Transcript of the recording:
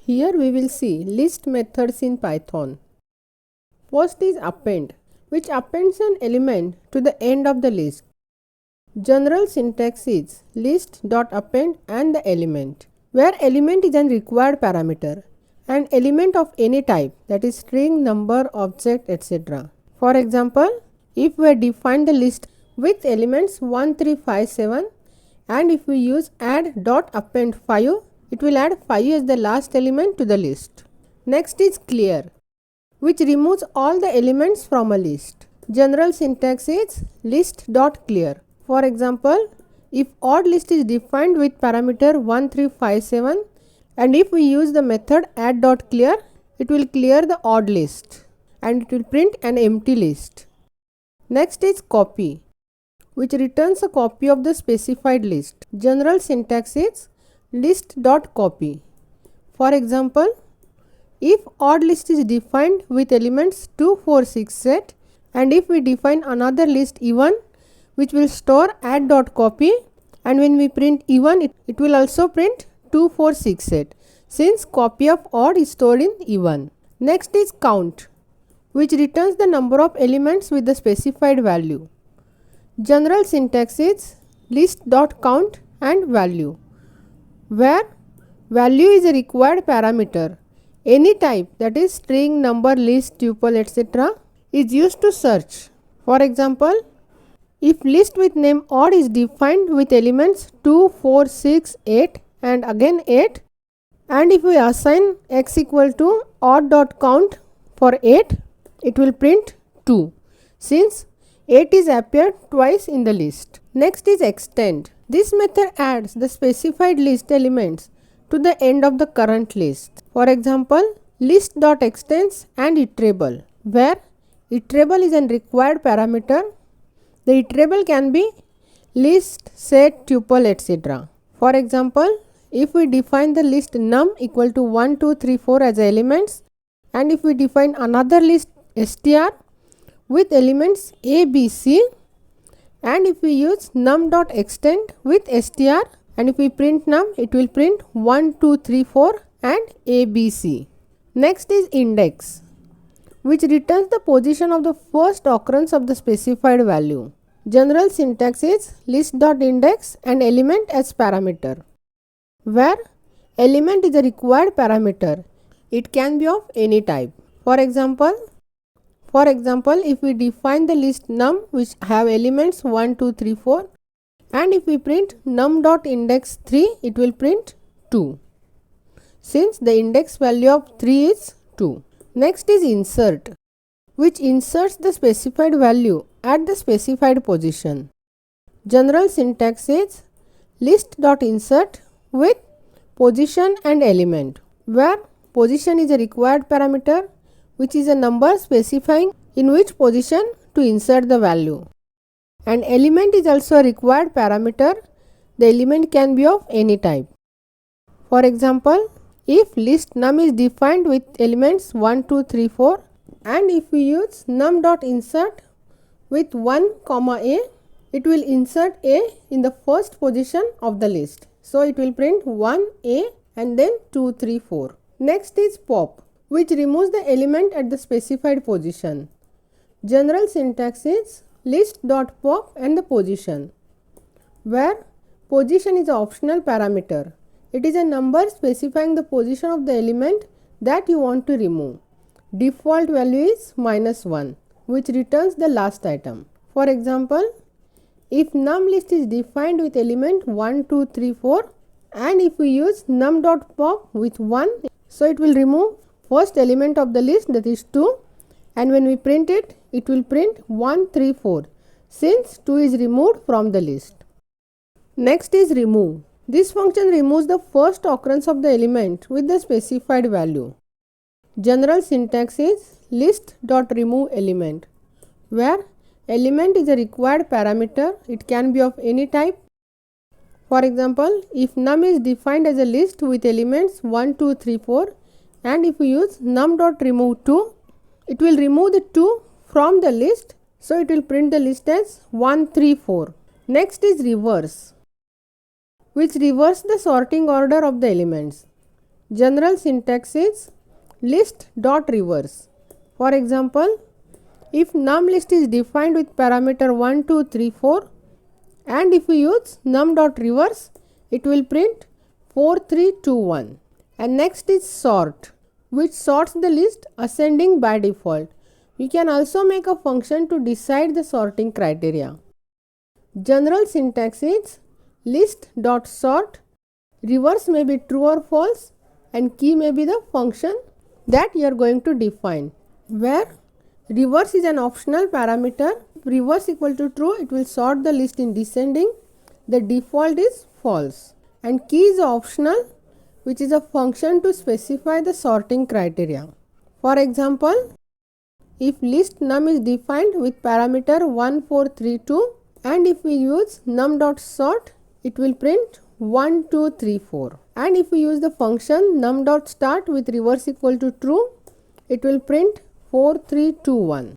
Here we will see list methods in Python. First is append, which appends an element to the end of the list. General syntax is list.append and the element, where element is an required parameter, an element of any type, that is string, number, object, etc. For example, if we define the list with elements 1, 3, 5, 7, and if we use add.append 5, it will add 5 as the last element to the list. Next is clear, which removes all the elements from a list. General syntax is list.clear. For example, if odd list is defined with parameter 1, 3, 5, 7, and if we use the method add.clear, it will clear the odd list and it will print an empty list. Next is copy, which returns a copy of the specified list. General syntax is list.copy. For example, if odd list is defined with elements 2, 4, 6 set, and if we define another list even, which will store add.copy, and when we print even, it will also print 2, 4, 6 set, since copy of odd is stored in even. Next is count, which returns the number of elements with the specified value. General syntax is list.count and value, where value is a required parameter. Any type, that is string, number, list, tuple, etc. is used to search. For example, if list with name odd is defined with elements 2, 4, 6, 8 and again 8, and if we assign x equal to odd.count for 8, it will print 2, since 8 is appeared twice in the list. Next is extend. This method adds the specified list elements to the end of the current list. For example, list.extends and iterable, where iterable is a required parameter. The iterable can be list, set, tuple, etc. For example, if we define the list num equal to 1, 2, 3, 4 as elements, and if we define another list str with elements a, b, c, and if we use num.extend with str, and if we print num, it will print 1, 2, 3, 4 and a, b, c. Next is index, which returns the position of the first occurrence of the specified value. General syntax is list.index and element as parameter, where element is a required parameter. It can be of any type. For example, if we define the list num which have elements 1, 2, 3, 4, and if we print num.index 3, it will print 2, since the index value of 3 is 2. Next is insert, which inserts the specified value at the specified position. General syntax is list.insert with position and element, where position is a required parameter, which is a number specifying in which position to insert the value, and element is also a required parameter. The element can be of any type. For example, if list num is defined with elements 1, 2, 3, 4, and if we use num.insert with 1, a, it will insert a in the first position of the list. So it will print 1, a and then 2, 3, 4. Next is pop, which removes the element at the specified position. General syntax is list.pop and the position, where position is an optional parameter. It is a number specifying the position of the element that you want to remove. Default value is -1, which returns the last item. For example, if num list is defined with element 1, 2, 3, 4, and if we use num.pop with 1, so it will remove first element of the list, that is 2, and when we print it, it will print 1, 3, 4, since 2 is removed from the list. Next is remove. This function removes the first occurrence of the element with the specified value. General syntax is list.remove element, where element is a required parameter. It can be of any type. For example, if num is defined as a list with elements 1, 2, 3, 4, and if we use num.remove 2, it will remove the 2 from the list, so it will print the list as 1, 3, 4. Next is reverse, which reverses the sorting order of the elements. General syntax is list dot reverse. For example, if num list is defined with parameter 1, 2, 3, 4 and if we use num dot reverse, it will print 4, 3, 2, 1. And next is sort, which sorts the list ascending by default. We can also make a function to decide the sorting criteria. General syntax is list dot sort. Reverse may be true or false and key may be the function that you are going to define, where reverse is an optional parameter. If reverse equal to true, it will sort the list in descending. The default is false. And key is optional, which is a function to specify the sorting criteria. For example, if list num is defined with parameter 1, 4, 3, 2 and if we use num dot sort, it will print 1, 2, 3, 4. And if we use the function num dot start with reverse equal to true, it will print 4, 3, 2, 1.